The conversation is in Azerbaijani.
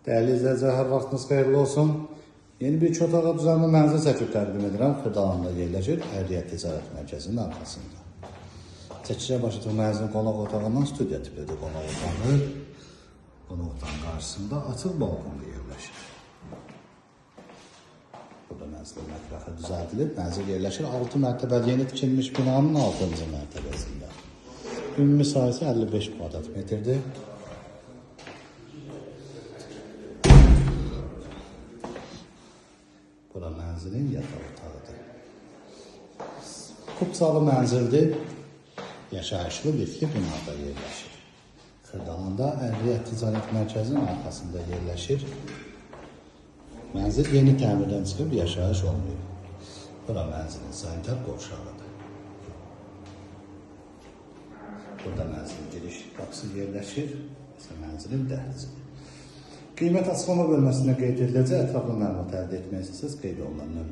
Değerli izləyicilər, hər vaxtınız xeyirli olsun. Yeni bir iki otağa düzenli mənzil çəkib təqdim edirəm. Xırdalanında yerləşir, Ərriyyət Ticarət Mərkəzinin arxasında. Çəkişə başladıq mənzilin qonaq otağından studiya tipidir qonaq otağı. Qonaq otağının qarşısında açıq balkonda yerləşir. Burada mənzilin mətbəxi düzəldilib. Mənzil yerləşir 6 mərtəbəli yeni tikilmiş binanın 6-cı mərtəbəsində. Ümumi sayısı 55 kvadrat metrdir. Bura mənzilin yataq otağıdır. Kupsalı mənzildir. Yaşayışlı liftli binada yerləşir. Xırdalanda Ərriyyət Ticarət Mərkəzinin arxasında yerləşir. Mənzil yeni təmirdən çıxıb yaşayış olmuyor. Bura mənzilin sanitar qovşağıdır. Burada mənzilin giriş qapısı yerləşir. Mənzilin dəhlizidir. Qiymət açıqlama bölməsində qeyd ediləcək, ətraflı məlumat əldə etmək istəsəniz qeyd olunan nömrə.